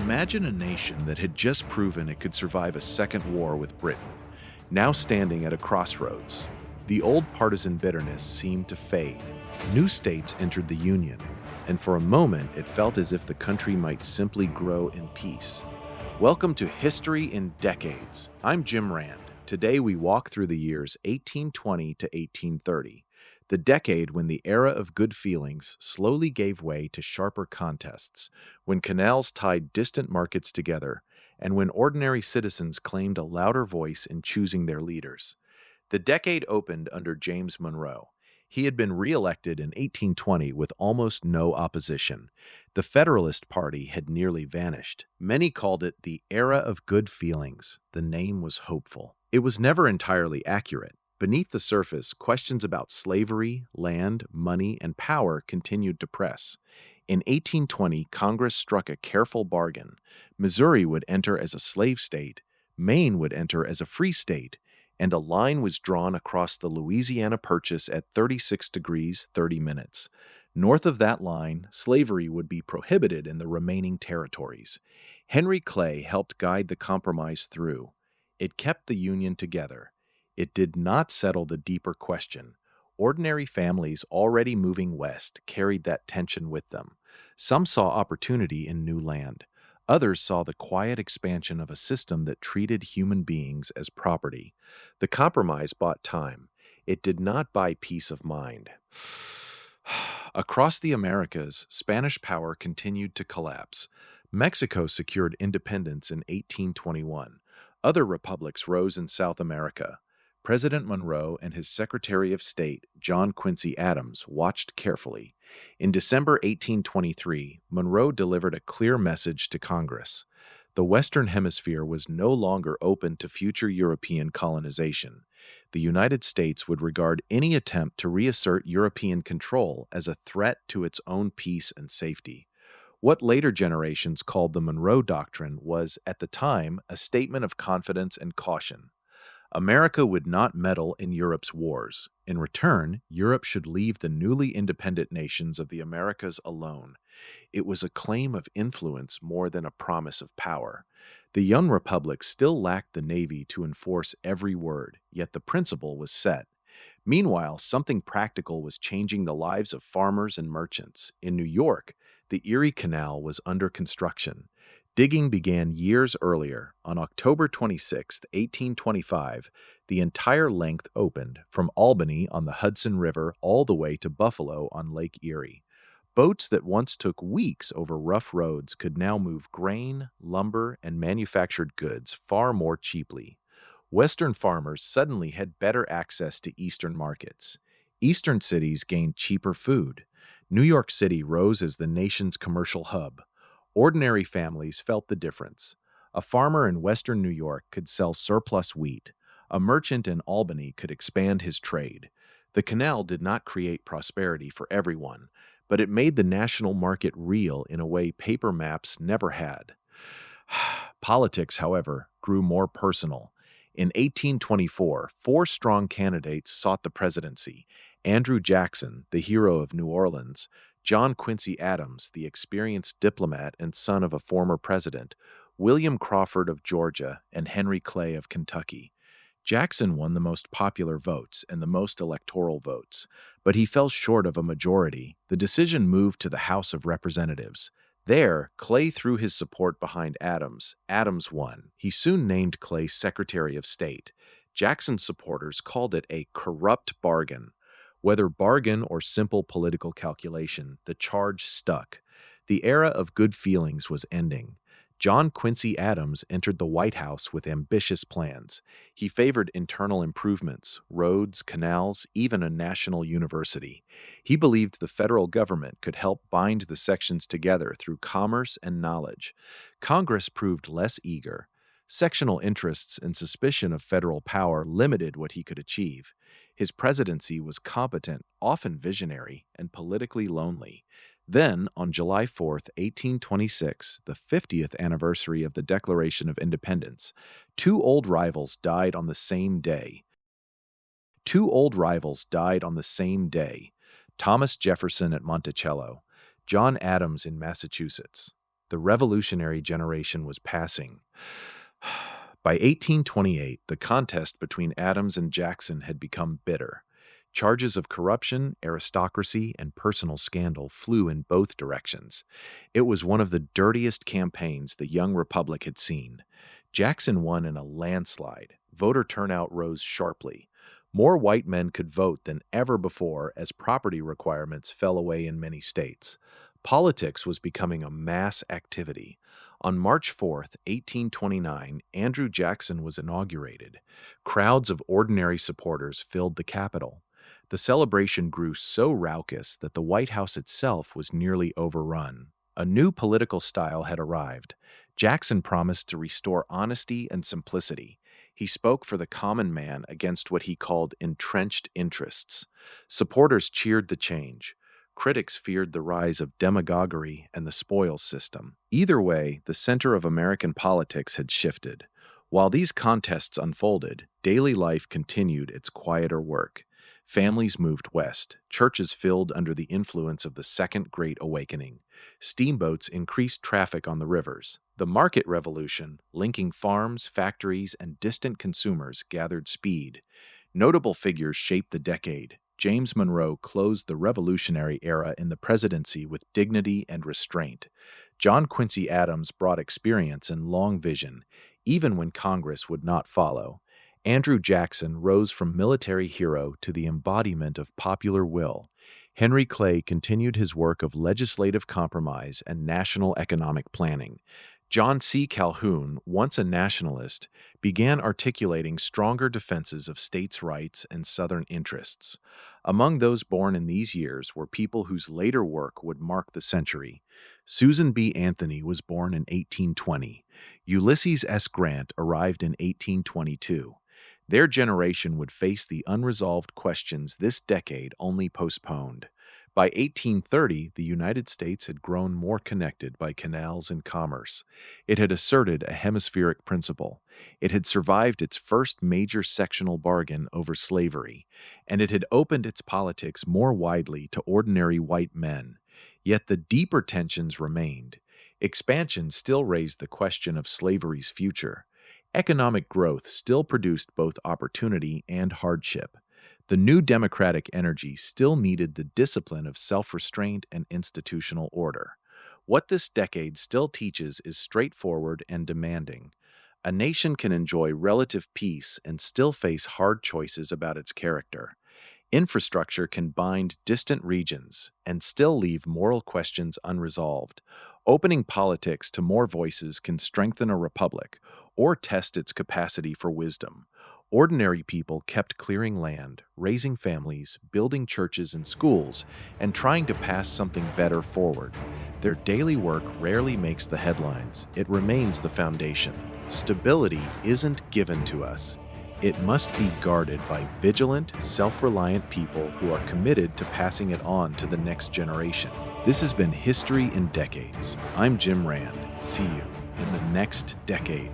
Imagine a nation that had just proven it could survive a second war with Britain, now standing at a crossroads. The old partisan bitterness seemed to fade. New states entered the Union, and for a moment it felt as if the country might simply grow in peace. Welcome to History in Decades. I'm Jim Rand. Today we walk through the years 1820 to 1830, the decade when the era of good feelings slowly gave way to sharper contests, when canals tied distant markets together, and when ordinary citizens claimed a louder voice in choosing their leaders. The decade opened under James Monroe. He had been re-elected in 1820 with almost no opposition. The Federalist Party had nearly vanished. Many called it the era of good feelings. The name was hopeful. It was never entirely accurate. Beneath the surface, questions about slavery, land, money, and power continued to press. In 1820, Congress struck a careful bargain. Missouri would enter as a slave state, Maine would enter as a free state, and a line was drawn across the Louisiana Purchase at 36 degrees 30 minutes. North of that line, slavery would be prohibited in the remaining territories. Henry Clay helped guide the compromise through. It kept the Union together. It did not settle the deeper question. Ordinary families already moving west carried that tension with them. Some saw opportunity in new land. Others saw the quiet expansion of a system that treated human beings as property. The compromise bought time. It did not buy peace of mind. Across the Americas, Spanish power continued to collapse. Mexico secured independence in 1821. Other republics rose in South America. President Monroe and his Secretary of State, John Quincy Adams, watched carefully. In December 1823, Monroe delivered a clear message to Congress. The Western Hemisphere was no longer open to future European colonization. The United States would regard any attempt to reassert European control as a threat to its own peace and safety. What later generations called the Monroe Doctrine was, at the time, a statement of confidence and caution. America would not meddle in Europe's wars. In return, Europe should leave the newly independent nations of the Americas alone. It was a claim of influence more than a promise of power. The young republic still lacked the navy to enforce every word, yet the principle was set. Meanwhile, something practical was changing the lives of farmers and merchants. In New York, the Erie Canal was under construction. Digging began years earlier. On October 26, 1825, the entire length opened, from Albany on the Hudson River all the way to Buffalo on Lake Erie. Boats that once took weeks over rough roads could now move grain, lumber, and manufactured goods far more cheaply. Western farmers suddenly had better access to Eastern markets. Eastern cities gained cheaper food. New York City rose as the nation's commercial hub. Ordinary families felt the difference. A farmer in western New York could sell surplus wheat. A merchant in Albany could expand his trade. The canal did not create prosperity for everyone, but it made the national market real in a way paper maps never had. Politics, however, grew more personal. In 1824, four strong candidates sought the presidency: Andrew Jackson, the hero of New Orleans; John Quincy Adams, the experienced diplomat and son of a former president; William Crawford of Georgia; and Henry Clay of Kentucky. Jackson won the most popular votes and the most electoral votes, but he fell short of a majority. The decision moved to the House of Representatives. There, Clay threw his support behind Adams. Adams won. He soon named Clay Secretary of State. Jackson's supporters called it a corrupt bargain. Whether bargain or simple political calculation, the charge stuck. The era of good feelings was ending. John Quincy Adams entered the White House with ambitious plans. He favored internal improvements, roads, canals, even a national university. He believed the federal government could help bind the sections together through commerce and knowledge. Congress proved less eager. Sectional interests and suspicion of federal power limited what he could achieve. His presidency was competent, often visionary, and politically lonely. Then, on July 4, 1826, the 50th anniversary of the Declaration of Independence, two old rivals died on the same day. Thomas Jefferson at Monticello, John Adams in Massachusetts. The revolutionary generation was passing. By 1828, the contest between Adams and Jackson had become bitter. Charges of corruption, aristocracy, and personal scandal flew in both directions. It was one of the dirtiest campaigns the young republic had seen. Jackson won in a landslide. Voter turnout rose sharply. More white men could vote than ever before as property requirements fell away in many states. Politics was becoming a mass activity. On March 4, 1829, Andrew Jackson was inaugurated. Crowds of ordinary supporters filled the Capitol. The celebration grew so raucous that the White House itself was nearly overrun. A new political style had arrived. Jackson promised to restore honesty and simplicity. He spoke for the common man against what he called entrenched interests. Supporters cheered the change. Critics feared the rise of demagoguery and the spoils system. Either way, the center of American politics had shifted. While these contests unfolded, daily life continued its quieter work. Families moved west. Churches filled under the influence of the Second Great Awakening. Steamboats increased traffic on the rivers. The market revolution, linking farms, factories, and distant consumers, gathered speed. Notable figures shaped the decade. James Monroe closed the Revolutionary era in the presidency with dignity and restraint. John Quincy Adams brought experience and long vision, even when Congress would not follow. Andrew Jackson rose from military hero to the embodiment of popular will. Henry Clay continued his work of legislative compromise and national economic planning. John C. Calhoun, once a nationalist, began articulating stronger defenses of states' rights and Southern interests. Among those born in these years were people whose later work would mark the century. Susan B. Anthony was born in 1820. Ulysses S. Grant arrived in 1822. Their generation would face the unresolved questions this decade only postponed. By 1830, the United States had grown more connected by canals and commerce. It had asserted a hemispheric principle. It had survived its first major sectional bargain over slavery, and it had opened its politics more widely to ordinary white men. Yet the deeper tensions remained. Expansion still raised the question of slavery's future. Economic growth still produced both opportunity and hardship. The new democratic energy still needed the discipline of self-restraint and institutional order. What this decade still teaches is straightforward and demanding. A nation can enjoy relative peace and still face hard choices about its character. Infrastructure can bind distant regions and still leave moral questions unresolved. Opening politics to more voices can strengthen a republic or test its capacity for wisdom. Ordinary people kept clearing land, raising families, building churches and schools, and trying to pass something better forward. Their daily work rarely makes the headlines. It remains the foundation. Stability isn't given to us. It must be guarded by vigilant, self-reliant people who are committed to passing it on to the next generation. This has been History in Decades. I'm Jim Rand. See you in the next decade.